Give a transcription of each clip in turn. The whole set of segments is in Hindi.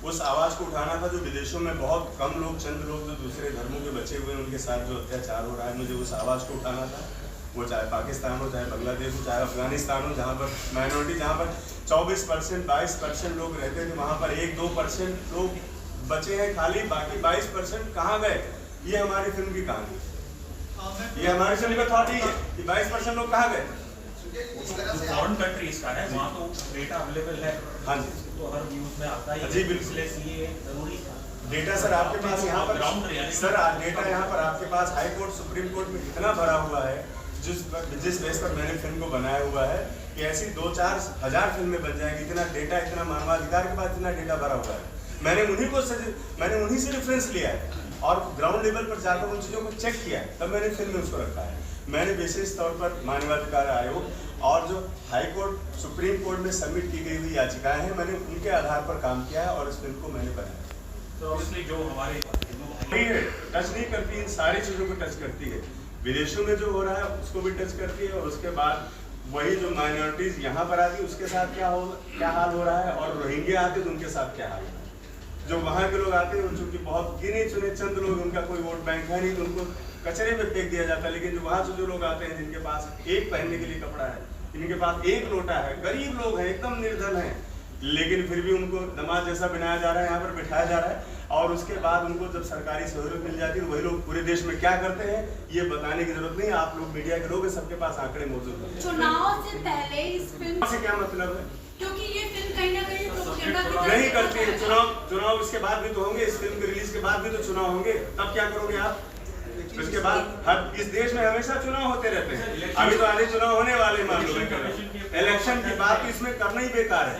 उस आवाज़ को उठाना था जो विदेशों में बहुत कम लोग, चंद लोग जो दूसरे धर्मों के बचे हुए हैं, उनके साथ जो अत्याचार हो रहा है, मुझे उस आवाज़ को उठाना था। वो चाहे पाकिस्तान हो, चाहे बांग्लादेश हो, चाहे अफगानिस्तान हो, जहाँ पर माइनॉरिटी, जहाँ पर 24%, 22% लोग रहते थे, वहाँ पर 1-2% लोग बचे हैं खाली, बाकी 22% कहाँ गए? ये हमारी फिल्म की कहानी, ये हमारी फिल्म का थॉट ही है कि 22% लोग कहाँ गए। फॉरेन कंट्रीज का है, वहाँ तो डेटा अवेलेबल है। हाँ जी, तो हर न्यूज़ में आता ही है। जी बिल्कुल, इसलिए जरूरी डेटा सर आपके पास यहाँ पर, सर डेटा यहाँ पर आपके पास हाई कोर्ट, सुप्रीम कोर्ट में इतना भरा हुआ है, जिस बेस पर मैंने फिल्म को बनाया हुआ है कि ऐसी 2-4 हज़ार फिल्में बन जाएंगी। इतना डेटा, इतना मानवाधिकार के पास इतना डेटा भरा हुआ है। मैंने उन्हीं से रेफरेंस लिया है और ग्राउंड लेवल पर जाकर उन चीज़ों को चेक किया है, तब मैंने फिल्म में उसको रखा है। मैंने विशेष तौर पर मानवाधिकार आयोग और जो हाई कोर्ट, सुप्रीम कोर्ट में सबमिट की गई हुई याचिकाएं हैं, मैंने उनके आधार पर काम किया है और इस फिल्म को मैंने बनाया। तो इसलिए जो हमारे टच नहीं करती, इन सारी चीज़ों को टच करती है। विदेशों में जो हो रहा है उसको भी टच करती है, और उसके बाद वही जो माइनॉरिटीज यहाँ पर आती है उसके साथ क्या हाल हो रहा है, और रोहिंग्या आते तो उनके साथ क्या हाल है। जो वहाँ के लोग आते हैं, चूंकि बहुत गिने चुने चंद लोग, उनका कोई वोट बैंक है नहीं, तो उनको कचरे में फेंक दिया जाता है। लेकिन जो वहाँ से जो लोग आते हैं, जिनके पास एक पहनने के लिए कपड़ा है, इनके पास एक लोटा है, गरीब लोग हैं, एकदम निर्धन है, लेकिन फिर भी उनको नमाज जैसा बनाया जा रहा है, यहाँ पर बिठाया जा रहा है। और उसके बाद उनको जब सरकारी सहूलियत मिल जाती है, वही लोग पूरे देश में क्या करते हैं ये बताने की जरूरत नहीं है। आप लोग मीडिया के लोग हैं, सबके पास आंकड़े मौजूद हैं। चुनाव से पहले इस फिल्म से क्या मतलब है? क्योंकि ये फिल्म कहीं ना कहीं प्रोपेगेंडा की तरह नहीं करती है। चुनाव इसके बाद भी तो होंगे, इस फिल्म के रिलीज के बाद भी तो चुनाव होंगे, तब क्या करोगे आप? इसके बाद इस देश में हमेशा चुनाव होते रहते हैं। अभी तो आगे चुनाव होने वाले, मान लो इलेक्शन की बात तो इसमें करना ही बेकार है।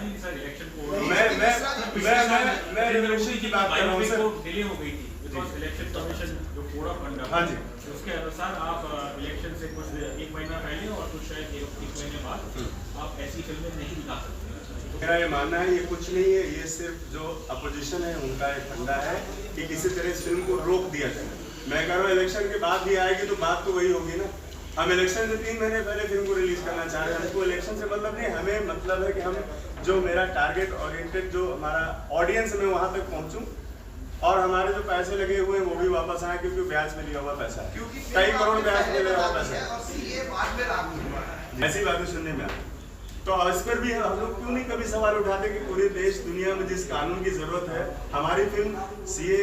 मैं रिवोल्यूशन की बात कर रहा हूँ सर। डिले हो गई थी बिकॉज़ इलेक्शन कमीशन जो कोड ऑफ कंडक्ट, हाँ जी, उसके अनुसार आप इलेक्शन से कुछ 1 महीना पहले और कुछ शायद 1 महीने बाद आप ऐसी फिल्में नहीं दिखा सकते। मेरा ये मानना है ये कुछ नहीं है, ये सिर्फ जो अपोजिशन है उनका एक फंडा है कि किसी तरह इस फिल्म को रोक दिया जाए। मैं कह रहा हूँ इलेक्शन के बाद भी आएगी तो बात तो वही होगी ना। हम इलेक्शन से 3 महीने पहले फिल्म को रिलीज करना चाह रहे हैं, हमको इलेक्शन से मतलब नहीं, हमें मतलब है कि हम जो मेरा टारगेट ओरिएंटेड जो हमारा ऑडियंस में वहाँ तक पहुँचूँ, और हमारे जो पैसे लगे हुए हैं वो भी वापस आए, क्योंकि ब्याज में लिया हुआ पैसा है, कई करोड़ ब्याज में लिया हुआ पैसा है। ऐसी बातें सुनने में आती, तो इस पर भी हम लोग क्यों नहीं कभी सवाल उठाते कि पूरे देश दुनिया में जिस कानून की जरूरत है, हमारी फिल्म सीए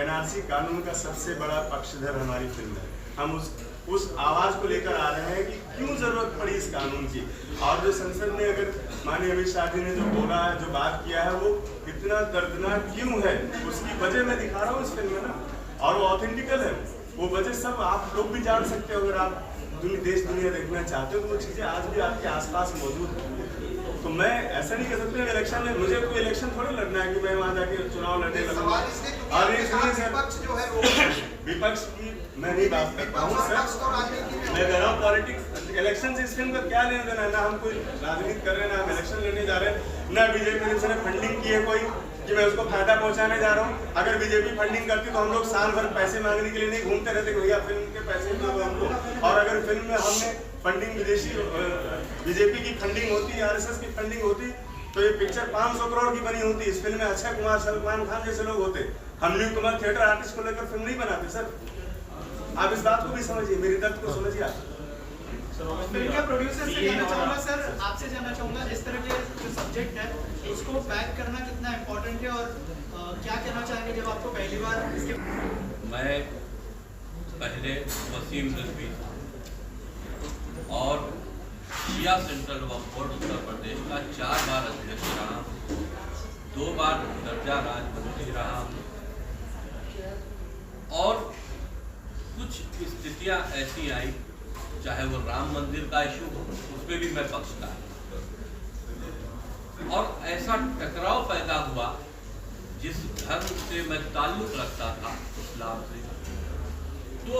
एनआरसी कानून का सबसे बड़ा पक्षधर हमारी फिल्म है। हम उस आवाज को लेकर आ रहे हैं कि क्यों जरूरत पड़ी इस कानून की, और जो संसद में अगर माननीय अमित शाह जी ने जो बोला है, जो बात किया है, वो इतना दर्दनाक क्यों है, उसकी वजह मैं दिखा रहा हूँ इस फिल्म में ना, और वो ऑथेंटिकल है। वो वजह सब आप लोग भी जान सकते हो, अगर आप देश दुनिया देखना चाहते हो तो वो चीजें आज भी आपके आसपास मौजूद है। तो मैं ऐसा नहीं कह सकता इलेक्शन में मुझे कोई इलेक्शन थोड़ी लड़ना है कि मैं वहां जाके चुनाव लड़ने लगूंगा। विपक्ष की मैं नहीं बात करता हूँ सर, मैं कह रहा हूँ पॉलिटिक्स, इलेक्शन से इस फिल्म का क्या लेना देना है। ना हम कोई राजनीति कर रहे हैं, ना हम इलेक्शन लड़ने जा रहे हैं, ना बीजेपी ने फंडिंग की है कोई कि मैं उसको फायदा पहुंचाने जा रहा हूँ। अगर बीजेपी फंडिंग करती तो हम लोग साल भर पैसे मांगने के लिए नहीं घूमते रहते कि भैया फिल्म के पैसे दो हमको। और अगर फिल्म में हमने फंडिंग विदेशी बीजेपी की फंडिंग होती, आरएसएस की फंडिंग होती, तो ये पिक्चर 500 करोड़ की बनी होती। इस फिल्म में अक्षय कुमार, सलमान खान जैसे लोग होते। हम न्यू कुमार थिएटर आर्टिस्ट को लेकर फिल्म नहीं बनाते सर। आप इस बात को भी समझिए, मेरी दर्द को समझिए आप। फिल्म के प्रोड्यूसर से कहना चाहूँगा सर, आपसे जानना चाहूँगा इस तरह के जो सब्जेक्ट है उसको बैक करना कितना इम्पोर्टेंट है, और क्या कहना चाहेंगे जब आपको पहली बार इसके। मैं पहले वसीम रिजवी और शिया सेंट्रल वक्फ बोर्ड उत्तर प्रदेश का 4 बार अध्यक्ष रहा, 2 बार दर्जा राज मंत्री रहा, और कुछ स्थितियां ऐसी आई, चाहे वो राम मंदिर का इशू हो, उसमें भी मैं पक्षकार, और ऐसा टकराव पैदा हुआ जिस धर्म से मैं ताल्लुक रखता था, इस्लाम से, तो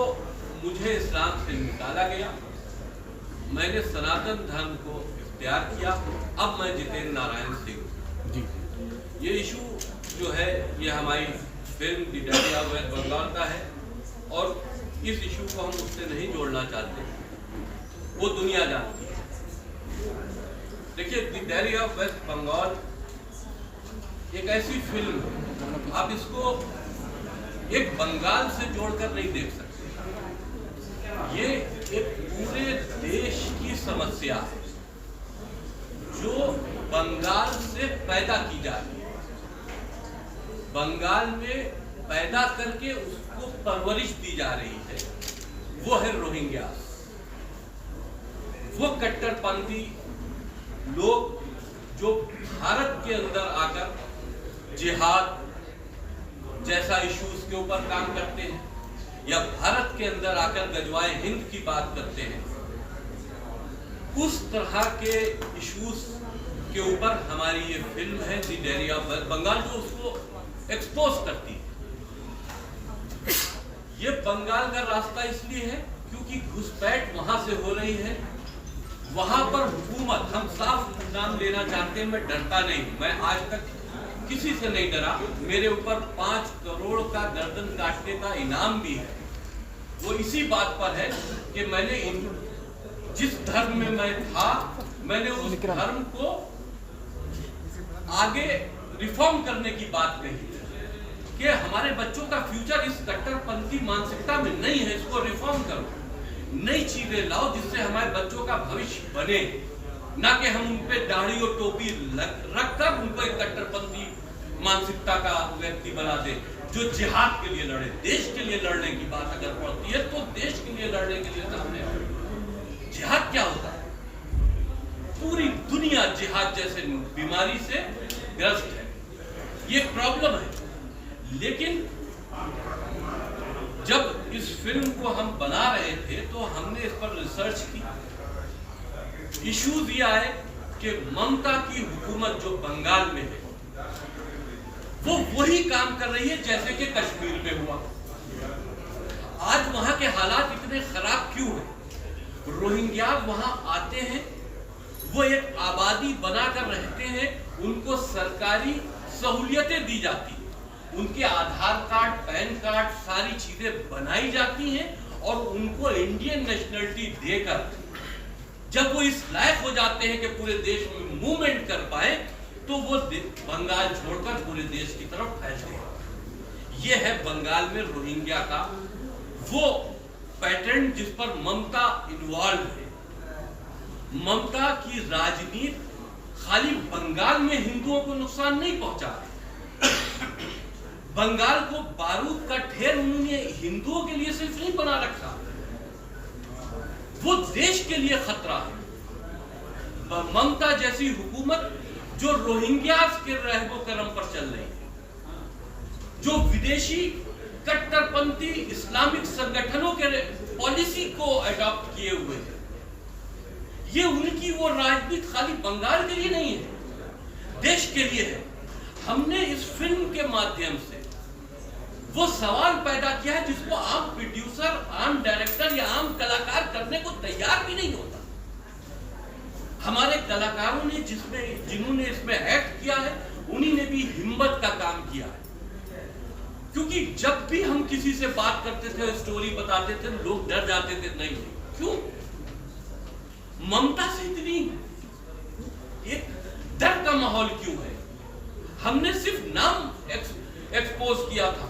मुझे इस्लाम से निकाला गया। मैंने सनातन धर्म को इख्तियार किया। अब मैं जितेंद्र नारायण सिंह। ये इशू जो है ये हमारी film the diary of West Bengal का है, और इस इशू को हम उससे नहीं जोड़ना चाहते, वो दुनिया जानती है। देखिए, the diary of West Bengal एक एक ऐसी फिल्म है, आप इसको एक बंगाल से जोड़कर नहीं देख सकते। ये एक पूरे देश की समस्या है जो बंगाल से पैदा की जा रही है, बंगाल में पैदा करके उसको परवरिश दी जा रही है। वो है रोहिंग्या, वो कट्टरपंथी लोग जो भारत के अंदर आकर जिहाद जैसा इश्यूज के ऊपर काम करते हैं या भारत के अंदर आकर गजवाए हिंद की बात करते हैं। उस तरह के इश्यूज के ऊपर हमारी ये फिल्म है the diary of West Bengal, जो उसको एक्सपोज करती है। ये बंगाल का रास्ता इसलिए है क्योंकि घुसपैठ वहां से हो रही है। वहां पर हुकूमत, हम साफ नाम लेना चाहते हैं, मैं डरता नहीं, मैं आज तक किसी से नहीं डरा। मेरे ऊपर 5 करोड़ का गर्दन काटने का इनाम भी है। वो इसी बात पर है कि मैंने जिस धर्म में मैं था, मैंने उस धर्म को आगे रिफॉर्म करने की बात कही कि हमारे बच्चों का फ्यूचर इस कट्टरपंथी मानसिकता में नहीं है, इसको रिफॉर्म करो, नई चीजें लाओ जिससे हमारे बच्चों का भविष्य बने, ना कि हम उन पे दाढ़ी और टोपी रखकर उनको एक कट्टरपंथी मानसिकता का व्यक्ति बना दे जो जिहाद के लिए लड़े। देश के लिए लड़ने की बात अगर पड़ती है तो देश के लिए लड़ने के लिए सामने आओ। जिहाद क्या होता है? पूरी दुनिया जिहाद जैसे बीमारी से ग्रस्त है, ये प्रॉब्लम है। लेकिन जब इस फिल्म को हम बना रहे थे तो हमने इस पर रिसर्च की। इश्यूज ये आए कि ममता की हुकूमत जो बंगाल में है वो वही काम कर रही है जैसे कि कश्मीर में हुआ। आज वहां के हालात इतने खराब क्यों हैं? रोहिंग्या वहां आते हैं, वो एक आबादी बनाकर रहते हैं, उनको सरकारी सहूलियतें दी जाती हैं, उनके आधार कार्ड, पैन कार्ड, सारी चीजें बनाई जाती हैं और उनको इंडियन नेशनलिटी देकर जब वो इस लायक हो जाते हैं कि पूरे देश में मूवमेंट कर पाए तो वो बंगाल छोड़कर पूरे देश की तरफ फैलते हैं। ये है बंगाल में रोहिंग्या का वो पैटर्न जिस पर ममता इन्वॉल्व है। ममता की राजनीति खाली बंगाल में हिंदुओं को नुकसान नहीं पहुंचा रही, बंगाल को बारूद का ढेर उन्होंने हिंदुओं के लिए सिर्फ नहीं बना रखा, वो देश के लिए खतरा है। ममता जैसी हुकूमत जो रोहिंग्या के रहबो करम पर चल रही है, जो विदेशी कट्टरपंथी इस्लामिक संगठनों के पॉलिसी को अडॉप्ट किए हुए हैं, ये उनकी वो राजनीति खाली बंगाल के लिए नहीं है, देश के लिए है। हमने इस फिल्म के माध्यम से वो सवाल पैदा किया है जिसको आम प्रोड्यूसर, आम डायरेक्टर या आम कलाकार करने को तैयार भी नहीं होता। हमारे कलाकारों ने जिन्होंने इसमें एक्ट किया है, उन्हीं ने भी हिम्मत का काम किया है। क्योंकि जब भी हम किसी से बात करते थे, स्टोरी बताते थे, लोग डर जाते थे, नहीं क्यों? ममता से इतनी एक डर का माहौल क्यों है? हमने सिर्फ नाम एक्सपोज किया था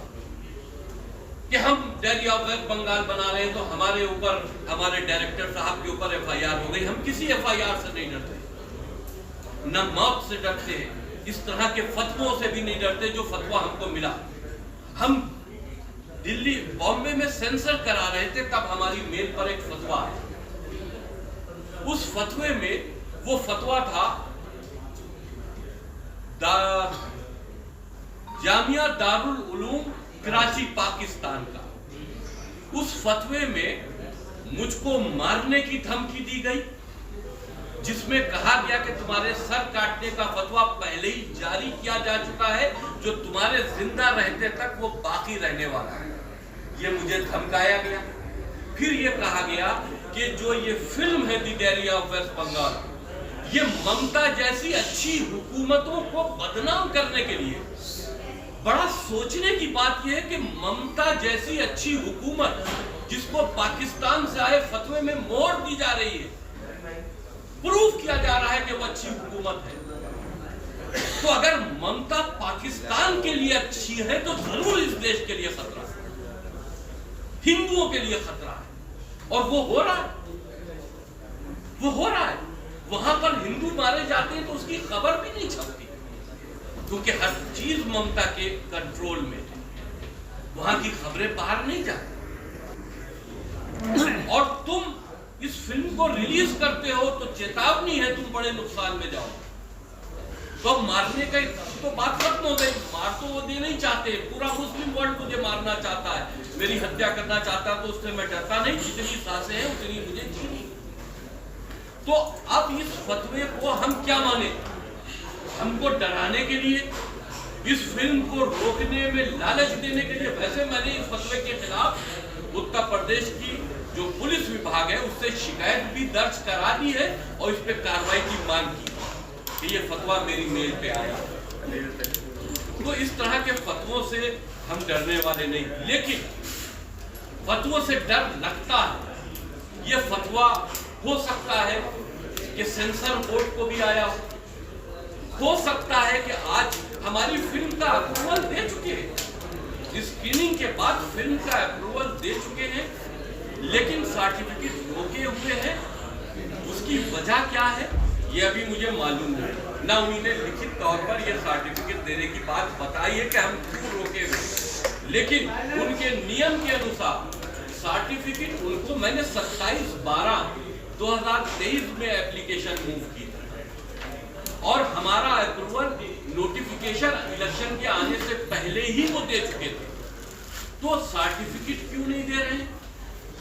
कि हम डायरी ऑफ वेस्ट बंगाल बना रहे हैं तो हमारे ऊपर, हमारे डायरेक्टर साहब के ऊपर FIR हो गई। हम किसी FIR से नहीं डरते, न मौत से डरते हैं, इस तरह के फतवों से भी नहीं डरते जो फतवा हमको मिला। हम दिल्ली, बॉम्बे में सेंसर करा रहे थे, तब हमारी मेल पर एक फतवा है। उस फतवे में वो फतवा था जामिया दारुल उलूम कराची पाकिस्तान का। उस फतवे में मुझको मारने की धमकी दी गई, जिसमें कहा गया कि तुम्हारे सर काटने का फतवा पहले ही जारी किया जा चुका है, जो तुम्हारे जिंदा रहते तक वो बाकी रहने वाला है। ये मुझे धमकाया गया। फिर ये कहा गया कि जो ये फिल्म है the diary of West Bengal, ये ममता जैसी अच्छी हुकूमतों को बदनाम करने के लिए। बड़ा सोचने की बात यह है कि ममता जैसी अच्छी हुकूमत जिसको पाकिस्तान से आए फतवे में मोहर दी जा रही है, प्रूफ किया जा रहा है कि वो अच्छी हुकूमत है, तो अगर ममता पाकिस्तान पाकिस्तान के लिए अच्छी है तो जरूर इस देश के लिए खतरा है, हिंदुओं के लिए खतरा है। और वो हो रहा है, वो हो रहा है। वहां पर हिंदू मारे जाते हैं तो उसकी खबर भी नहीं छपती, क्योंकि हर चीज ममता के कंट्रोल में है, वहां की खबरें बाहर नहीं जाती। और तुम इस फिल्म को रिलीज करते हो तो चेतावनी है, तुम बड़े नुकसान में जाओ। तो मारने का तो बात खत्म हो गई, मार तो वो दे नहीं चाहते, पूरा मुस्लिम वर्ल्ड मुझे मारना चाहता है, मेरी हत्या करना चाहता है, तो उससे मैं डरता नहीं, जितनी सांसें हैं उतनी मुझे जीनी। तो अब इस फतवे को हम क्या माने? हमको डराने के लिए, इस फिल्म को रोकने में लालच देने के लिए? वैसे मैंने इस फतवे के खिलाफ उत्तर प्रदेश की जो पुलिस विभाग है उससे शिकायत भी दर्ज करा दी है और इस पे कार्रवाई की मांग की कि ये फतवा मेरी मेल पे आया। तो इस तरह के फतवों से हम डरने वाले नहीं, लेकिन फतवों से डर लगता है। ये फतवा हो सकता है कि सेंसर बोर्ड को भी आया हो सकता है कि आज हमारी फिल्म का अप्रूवल दे चुके हैं, स्क्रीनिंग के बाद फिल्म का अप्रूवल दे चुके हैं, लेकिन सर्टिफिकेट रोके हुए हैं। उसकी वजह क्या है ये अभी मुझे मालूम नहीं, ना उन्होंने लिखित तौर पर यह सर्टिफिकेट देने की बात बताई है कि हम क्यों रोके हुए, लेकिन उनके नियम के अनुसार सर्टिफिकेट उनको मैंने 27/12/2023 में एप्लीकेशन मूव की और हमारा अप्रूवल नोटिफिकेशन इलेक्शन के आने से पहले ही वो दे चुके थे। तो सर्टिफिकेट क्यों नहीं दे रहे हैं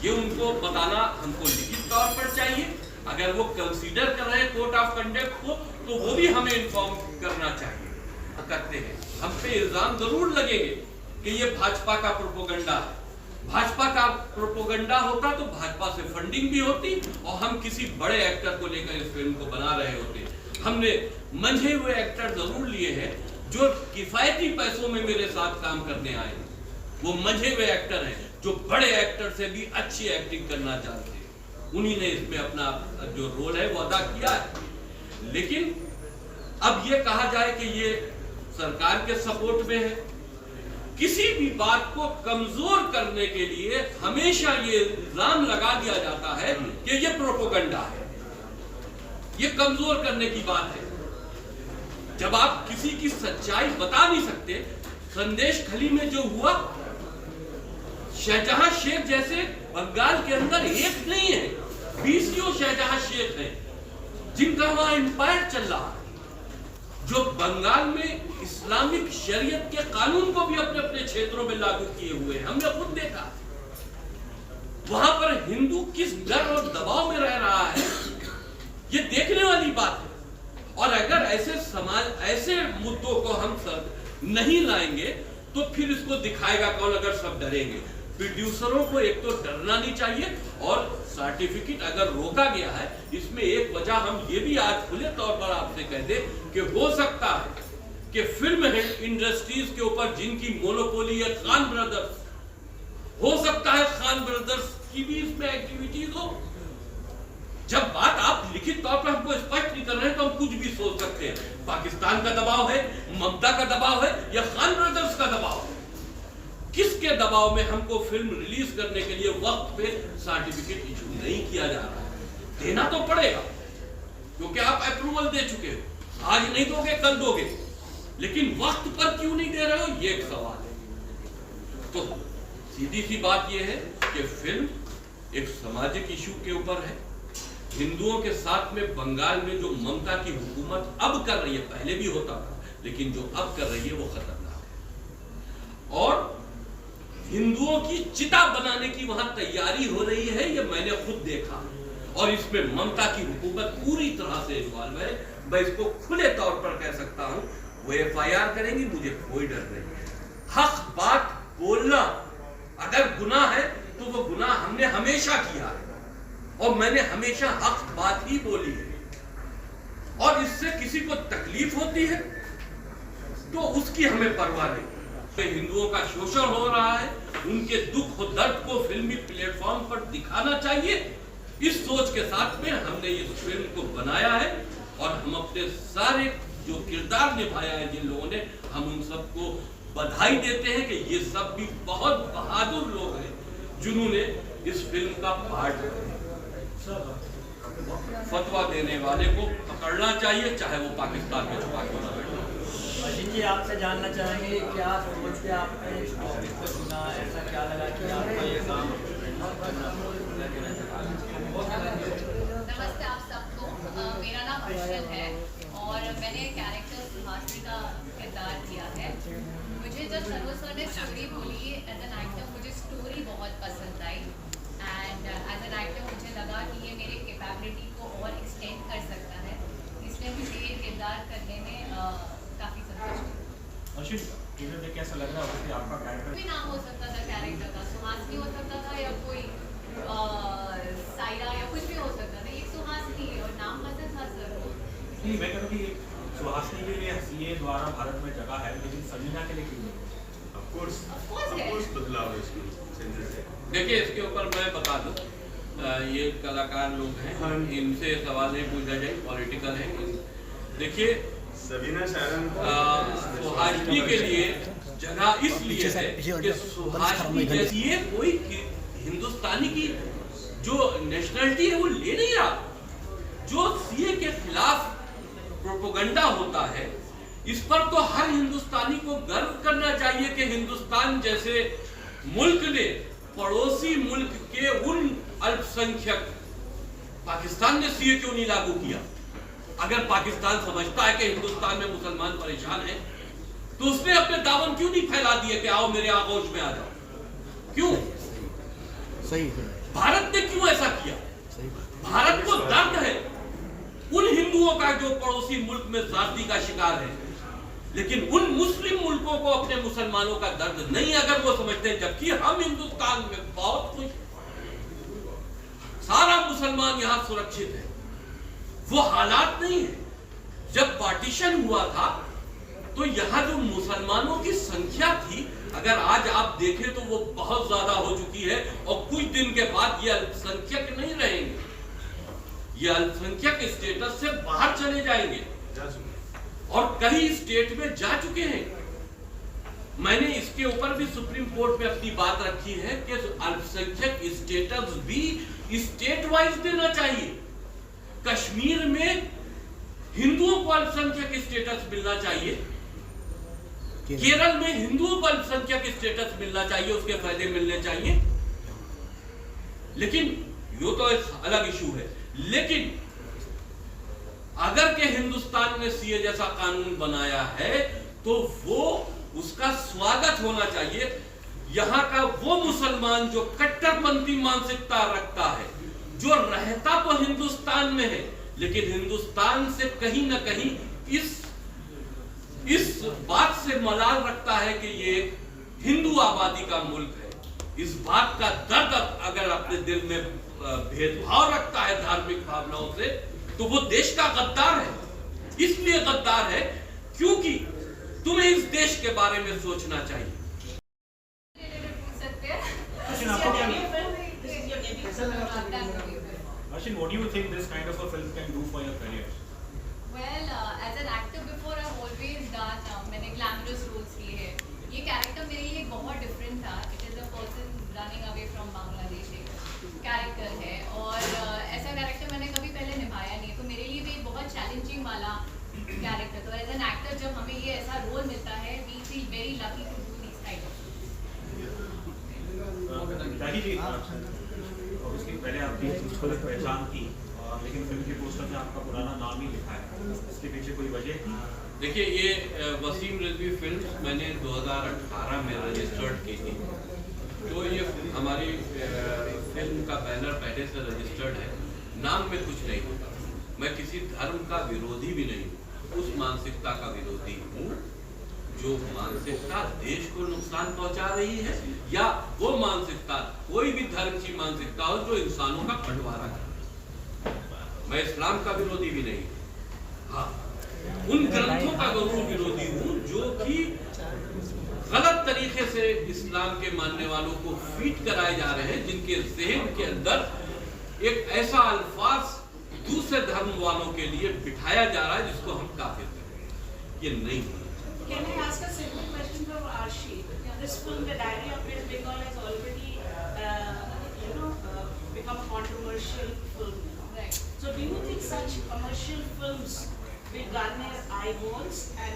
ये उनको बताना हमको लिखित तौर पर चाहिए। अगर वो कंसीडर कर रहे हैं कोड ऑफ कंडक्ट को तो वो भी हमें इन्फॉर्म करना चाहिए। करते हैं हम पे इल्जाम जरूर लगेंगे कि ये भाजपा का प्रोपोगंडा है। भाजपा का प्रोपोगंडा होता तो भाजपा से फंडिंग भी होती और हम किसी बड़े एक्टर को लेकर इस फिल्म को बना रहे होते। हमने मंझे हुए एक्टर जरूर लिए हैं जो किफायती पैसों में मेरे साथ काम करने आए, वो मंझे हुए एक्टर हैं जो बड़े एक्टर से भी अच्छी एक्टिंग करना चाहते हैं। उन्हीं ने इसमें अपना जो रोल है वो अदा किया है। लेकिन अब ये कहा जाए कि ये सरकार के सपोर्ट में है, किसी भी बात को कमजोर करने के लिए हमेशा ये इल्जाम लगा दिया जाता है कि ये प्रोपोगंडा है, ये कमजोर करने की बात है। जब आप किसी की सच्चाई बता नहीं सकते, संदेश खली में जो हुआ, शाहजहां शेख जैसे बंगाल के अंदर एक नहीं है, 20 शाहजहां शेख हैं जिनका वहां एम्पायर चल रहा है, जो बंगाल में इस्लामिक शरीयत के कानून को भी अपने अपने क्षेत्रों में लागू किए हुए हैं। हमने खुद देखा वहां पर हिंदू किस डर और दबाव में रह रहा है, ये देखने वाली बात है। और अगर ऐसे समाज, ऐसे मुद्दों को हम सब नहीं लाएंगे तो फिर इसको दिखाएगा कौन अगर सब डरेंगे। प्रोड्यूसरों को एक तो डरना नहीं चाहिए, और सर्टिफिकेट अगर रोका गया है इसमें एक वजह हम ये भी आज खुले तौर पर आपसे कह दे कि हो सकता है कि फिल्म इंडस्ट्रीज के ऊपर जिनकी मोनोपोली है खान ब्रदर्स, हो सकता है खान ब्रदर्स की भी इसमें एक्टिविटीज हो। जब बात आप लिखित तौर पर हमको स्पष्ट नहीं कर रहे हैं तो हम कुछ भी सोच सकते हैं। पाकिस्तान का दबाव है, ममता का दबाव है या खान ब्रदर्स का दबाव है? किसके दबाव में हमको फिल्म रिलीज करने के लिए वक्त पे सर्टिफिकेट इशू नहीं किया जा रहा है? देना तो पड़ेगा क्योंकि आप अप्रूवल दे चुके हो, आज नहीं दोगे कल दोगे, लेकिन वक्त पर क्यों नहीं दे रहे हो ये एक सवाल है। तो सीधी सी बात यह है कि फिल्म एक सामाजिक इशू के ऊपर है। हिंदुओं के साथ में बंगाल में जो ममता की हुकूमत अब कर रही है, पहले भी होता था लेकिन जो अब कर रही है वो खतरनाक है, और हिंदुओं की चिता बनाने की वहां तैयारी हो रही है, ये मैंने खुद देखा। और इसमें ममता की हुकूमत पूरी तरह से इन्वॉल्व है। मैं इसको खुले तौर पर कह सकता हूं, वो FIR करेंगी, मुझे कोई डर नहीं। हक बात बोलना अगर गुनाह है तो वो गुनाह हमने हमेशा किया है और मैंने हमेशा हक बात ही बोली है, और इससे किसी को तकलीफ होती है तो उसकी हमें परवाह नहीं। हिंदुओं का शोषण हो रहा है, उनके दुख और दर्द को फिल्मी प्लेटफॉर्म पर दिखाना चाहिए, इस सोच के साथ में हमने इस फिल्म को बनाया है। और हम अपने सारे जो किरदार निभाया है जिन लोगों ने, हम उन सबको बधाई देते हैं कि ये सब भी बहुत बहादुर लोग हैं जिन्होंने इस फिल्म का पार्ट फतवा देने वाले को पकड़ना चाहिए, चाहे वो पाकिस्तान में छुपा क्यों ना बैठे। अजीत जी, आपसे जानना चाहेंगे क्या सोच के आपने इस टॉपिक को सुना, ऐसा क्या लगा कि आपको ये काम नमस्ते आप सबको। मेरा नाम अर्शल है और मैंने कैरेक्टर सुहासिनी का किरदार किया है। मुझे जब सरोज सर ने स्टोरी बोली एज एन एक्टर, मुझे स्टोरी बहुत पसंद आई एंड एज एन एक्टर मुझे लगा कि ये मेरे कैपेबिलिटी को और एक्सटेंड कर सकता है, इसलिए मुझे ये किरदार करने में काफ़ी संतोष हुआ। अर्शित, ट्रेलर देख के ऐसा लग रहा है कि आपका कैरेक्टर भी नाम हो सकता था कैरेक्टर का, सुहासिनी हो सकता था या कोई सायरा या कुछ भी हो सकता था। एक सुहासिनी है और नाम पसंद था सर। नहीं, मैं कहता हूँ कि सुहासिनी के लिए सीए द्वारा भारत में जगह है, लेकिन समीना के लिए क्यों नहीं? Of course बदलाव है इसमें। देखिए, इसके ऊपर मैं बता दूं, ये कलाकार लोग हैं, इनसे सवाल नहीं पूछा जाए, पॉलिटिकल है। देखिए, सबीना शायरन सुहासिनी के लिए जगह इसलिए है कि सुहासिनी जैसी ये कोई हिंदुस्तानी की जो नेशनलिटी है वो ले नहीं रहा। जो सीए के खिलाफ प्रोपेगेंडा होता है, इस पर तो हर हिंदुस्तानी को गर्व करना चाहिए कि हिंदुस्तान जैसे मुल्क ने पड़ोसी मुल्क के उन अल्पसंख्यक, पाकिस्तान ने सीए क्यों नहीं लागू किया? अगर पाकिस्तान समझता है कि हिंदुस्तान में मुसलमान परेशान हैं, तो उसने अपने दामन क्यों नहीं फैला दिए कि आओ मेरे आगोश में आ जाओ? क्यों? सही है। भारत ने क्यों ऐसा किया? भारत को दर्द है उन हिंदुओं का जो पड़ोसी मुल्क में ज्यादती का शिकार है, लेकिन उन मुस्लिम मुल्कों को अपने मुसलमानों का दर्द नहीं अगर वो समझते हैं। जबकि हम हिंदुस्तान में बहुत खुश, सारा मुसलमान यहाँ सुरक्षित है। वो हालात नहीं है। जब पार्टीशन हुआ था तो यहाँ जो मुसलमानों की संख्या थी, अगर आज आप देखें तो वो बहुत ज्यादा हो चुकी है और कुछ दिन के बाद ये अल्पसंख्यक नहीं रहेंगे, ये अल्पसंख्यक स्टेटस से बाहर चले जाएंगे और कई स्टेट में जा चुके हैं। मैंने इसके ऊपर भी सुप्रीम कोर्ट में अपनी बात रखी है कि अल्पसंख्यक स्टेटस भी स्टेट वाइज देना चाहिए। कश्मीर में हिंदुओं को अल्पसंख्यक स्टेटस मिलना चाहिए, केरल में हिंदुओं को अल्पसंख्यक स्टेटस मिलना चाहिए, उसके फायदे मिलने चाहिए। लेकिन यो तो एक अलग इशू है। लेकिन अगर के हिंदुस्तान ने सीए जैसा कानून बनाया है तो वो उसका स्वागत होना चाहिए। यहाँ का वो मुसलमान जो कट्टरपंथी मानसिकता रखता है, जो रहता तो हिंदुस्तान में है लेकिन हिंदुस्तान से कहीं ना कहीं इस बात से मलाल रखता है कि ये हिंदू आबादी का मुल्क है, इस बात का दर्द अगर अपने दिल में भेदभाव रखता है धार्मिक भावनाओं से, तो वो देश का गद्दार है। इसलिए गद्दार है क्योंकि तुम्हें इस देश के बारे में सोचना चाहिए। Ashwin, what do you think this kind of a film can do for your career? Well, as an actor before I've always done मैंने glamorous roles किए हैं। ये कैरेक्टर मेरे लिए बहुत डिफरेंट था। It is a person running away from Bangladesh character है और ऐसा कैरेक्टर मैंने कभी पहले निभाया नहीं है, तो मेरे लिए भी बहुत चैलेंजिंग वाला कैरेक्टर। तो एज एन एक्टर जब हमें ये ऐसा रोल मिलता है, we feel very lucky to do this kind of. Rahi ji, obviously पहले आपकी पहचान की, लेकिन फिल्म के पोस्टर में आपका पुराना नाम ही लिखा है, इसके पीछे कोई वजह थी? देखिए, ये वसीम रिजवी फिल्म मैंने 2018 में रजिस्टर्ड की थी। तो ये हमारी फिल्म का बैनर पहले से रजिस्टर्ड है, नाम में कुछ नहीं होता। मैं किसी धर्म का विरोधी भी नहीं हूँ, उस मानसिकता का विरोधी हूँ जो मानसिकता देश को नुकसान पहुंचा रही है, या वो मानसिकता कोई भी धर्म की मानसिकता हो जो इंसानों का बंटवारा करे। मैं इस्लाम का विरोधी भी नहीं, हाँ उन ग्रंथों का जरूर विरोधी हूँ जो कि गलत तरीके से इस्लाम के मानने वालों को फीड कराए जा रहे हैं, जिनके ज़हन के अंदर एक ऐसा अल्फाज दूसरे धर्म वालों के लिए बिठाया जा रहा है जिसको हम काफिर करें। ये नहीं होना। Can I ask a simple question from Arshi? This film, The Diary of West Bengal, has already, become a controversial film. Right. So, do you think such commercial films will garner eyeballs and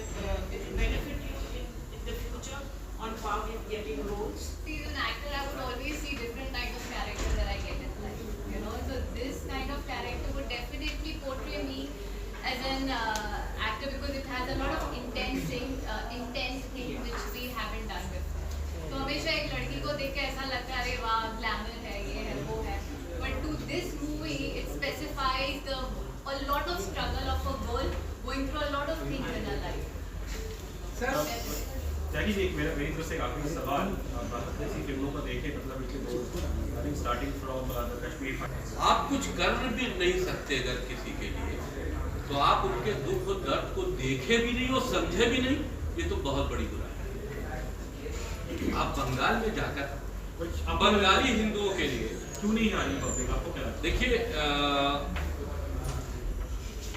benefit you in the future on how you're getting roles? See, as an actor, I would always see different types of characters that I get in life. You know, so this kind of character would definitely portray me as an actor because it has a lot of intense things which we haven't done before. तो हमेशा एक लड़की को देख के ऐसा लगता है अरे वाह ग्लैमर है ये है वो है but to this movie it specifies a lot of struggle of a girl going through a lot of things in her life. जैकी जी मेरी तरफ से एक आखिरी सवाल, भारत जैसी फिल्मों को देखें मतलब इसके स्टार्टिंग फ्रॉम द कश्मीर, आप कुछ कर भी नहीं सकते अगर किसी के लिए, तो आप उनके दुख और दर्द को देखे भी नहीं और समझे भी नहीं, ये तो बहुत बड़ी बुराई है। आप बंगाल में जाकर बंगाली हिंदुओं के लिए क्यों नहीं आ रही पब्लिक, आपको क्या लगता है? देखिए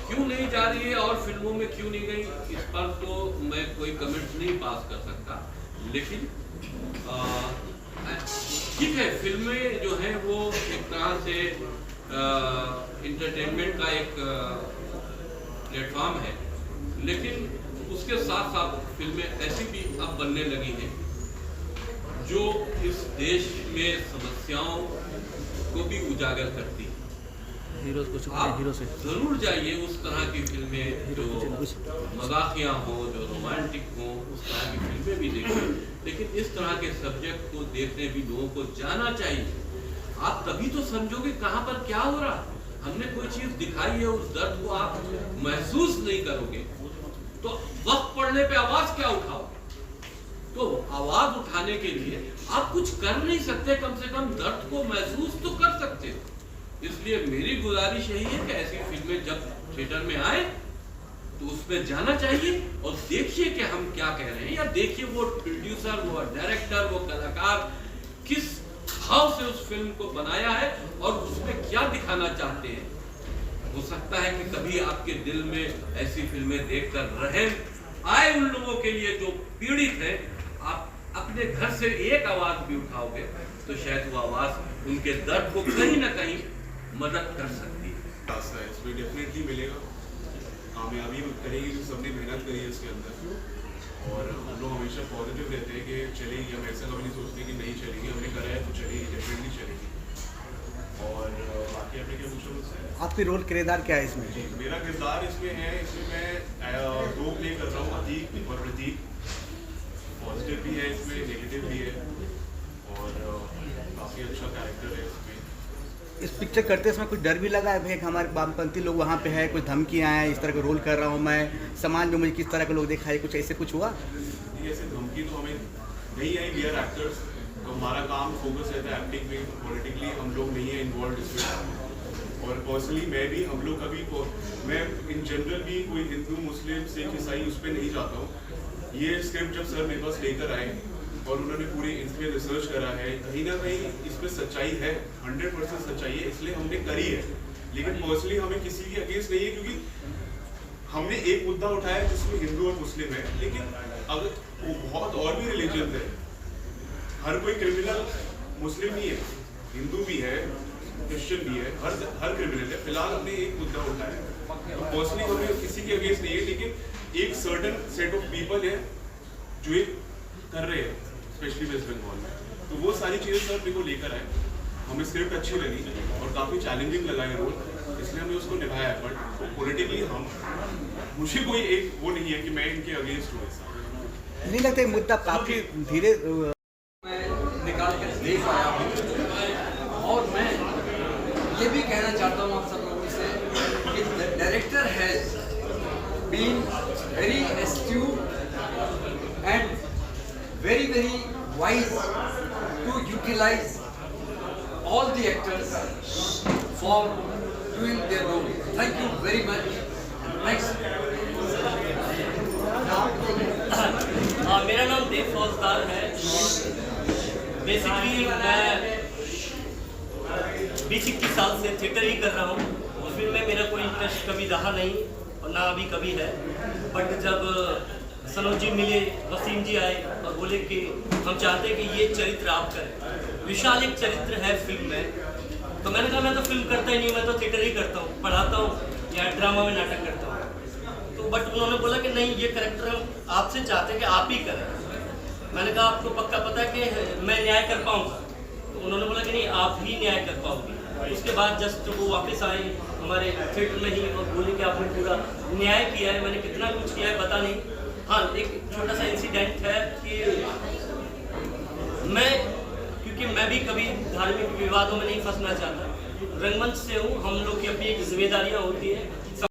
क्यों नहीं जा रही है और फिल्मों में क्यों नहीं गई, इस पर तो मैं कोई कमेंट नहीं पास कर सकता, लेकिन ठीक है फिल्में जो हैं वो एक तरह से इंटरटेनमेंट का एक प्लेटफॉर्म है, लेकिन उसके साथ साथ फिल्में ऐसी भी अब बनने लगी हैं जो इस देश में समस्याओं को भी उजागर करती है। आप जरूर जाइए उस तरह की फिल्में जो मजाकिया हो, जो रोमांटिक हो, उस तरह की फिल्में भी देखें, लेकिन इस तरह के सब्जेक्ट को देखने भी लोगों को जाना चाहिए। आप तभी तो समझोगे कहाँ पर क्या हो रहा। हमने कोई चीज दिखाई है, उस दर्द को आप महसूस नहीं करोगे तो वक्त पड़ने पे आवाज क्या उठाओगे? तो आवाज उठाने के लिए आप कुछ कर नहीं सकते, कम से कम दर्द को महसूस तो कर सकते हो। इसलिए मेरी गुजारिश यही है कि ऐसी फिल्में जब थिएटर में आए तो उसमें जाना चाहिए और देखिए कि हम क्या कह रहे हैं, या देखिए वो प्रोड्यूसर, वो डायरेक्टर, वो कलाकार किस भाव से उस फिल्म को बनाया है और उसमें क्या दिखाना चाहते हैं। हो सकता है कि कभी आपके दिल में ऐसी फिल्में देखकर रहम आए उन लोगों के लिए जो पीड़ित हैं। आप अपने घर से एक आवाज भी उठाओगे तो शायद वो आवाज उनके दर्द को कहीं ना कहीं मदद कर सकती है। रास्ता है इसमें डेफिनेटली मिलेगा, कामयाबी करेगी जो सबने मेहनत करी है इसके अंदर, और हम लोग हमेशा पॉजिटिव रहते हैं कि चलेगी। हम ऐसा कभी नहीं सोचते कि नहीं चलेगी, हमने करा है तो चलेगी, डेफिनेटली चलेगी। और बाकी आपने क्या पूछा मुझसे? आपकी रोल किरदार क्या है इसमें? जी मेरा किरदार इसमें है, इसमें मैं दो प्ले कर रहा हूँ, अतीक और प्रतीक। पॉजिटिव भी है इसमें, नेगेटिव भी है, और काफ़ी अच्छा कैरेक्टर है इसमें। इस पिक्चर करते समय कुछ डर भी लगा है कि हमारे वामपंथी लोग वहाँ पे है, कुछ धमकियाँ हैं, इस तरह का रोल कर रहा हूँ मैं, समाज में मुझे किस तरह के लोग दिखाए, कुछ ऐसे कुछ हुआ? ऐसे धमकी तो हमें नहीं आई, वी आर एक्टर्स, तो हमारा काम फोकस रहता है एक्टिंग में। पॉलिटिकली हम लोग नहीं है इन्वॉल्व इसमें, और पर्सनली मैं भी, हम लोग कभी मैं इन जनरल भी कोई हिंदू, मुस्लिम, सिख, ईसाई उस पर नहीं जाता हूँ। ये स्क्रिप्ट जब सर मेरे पास लेकर आए और उन्होंने पूरी इस पर रिसर्च करा है, कहीं ना कहीं इसमें सच्चाई है, 100% सच्चाई है, इसलिए हमने करी है। लेकिन पर्सनली हमें किसी के अगेंस्ट नहीं है, क्योंकि हमने एक मुद्दा उठाया जिसमें हिंदू और मुस्लिम है, लेकिन अगर वो बहुत और भी रिलीजन है, हर कोई क्रिमिनल मुस्लिम नहीं है, हिंदू भी है, क्रिश्चियन भी है, हर क्रिमिनल है। फिलहाल हमने एक मुद्दा उठाया, तो पर्सनली हमें किसी के अगेंस्ट नहीं है, लेकिन एक सर्टन सेट ऑफ पीपल है जो ये कर रहे हैं, स्पेशली वेस्ट बंगाल में। तो वो सारी चीज़ें सर मेरे को लेकर आए, हमें स्क्रिप्ट अच्छी लगी और काफ़ी चैलेंजिंग लगा है रोल, इसलिए हमने उसको निभाया है। बट पॉलिटिकली मुझे कोई एक वो नहीं है कि मैं इनके अगेंस्ट हूँ। ऐसा नहीं लगता मुद्दा काफ़ी धीरे निकाल कर देख पाया हूँ, और मैं ये भी कहना चाहता हूँ आप सब लोगों से कि the director has been very astute and very wise to utilize all the actors for doing their role. Thank you very much. Thanks. मेरा नाम देव फौजदार है। बेसिकली मैं 20-21 साल से थिएटर ही कर रहा हूँ, और फिर में मेरा कोई इंटरेस्ट कभी रहा नहीं, और ना अभी कभी है, बट जब सनोज जी मिले, वसीम जी आए और बोले कि हम चाहते हैं कि ये चरित्र आप करें, विशाल एक चरित्र है फिल्म में, तो मैंने कहा मैं तो फिल्म करता ही नहीं, मैं तो थिएटर ही करता हूँ, पढ़ाता हूँ या ड्रामा में नाटक करता हूँ। तो बट उन्होंने बोला कि नहीं, ये कैरेक्टर हम आपसे चाहते हैं कि आप ही करें। मैंने कहा आपको पक्का पता है कि मैं न्याय कर पाऊँगा? तो उन्होंने बोला कि नहीं, आप ही न्याय कर पाओगे। उसके बाद जस्ट वो वापस आए हमारे थिएटर में ही और बोले कि आपने पूरा न्याय किया है। मैंने कितना कुछ किया है पता नहीं। हाँ, एक छोटा सा इंसिडेंट है कि क्योंकि मैं भी कभी धार्मिक विवादों में नहीं फंसना चाहता, रंगमंच से हूँ, हम लोग की अपनी एक जिम्मेदारियाँ होती है।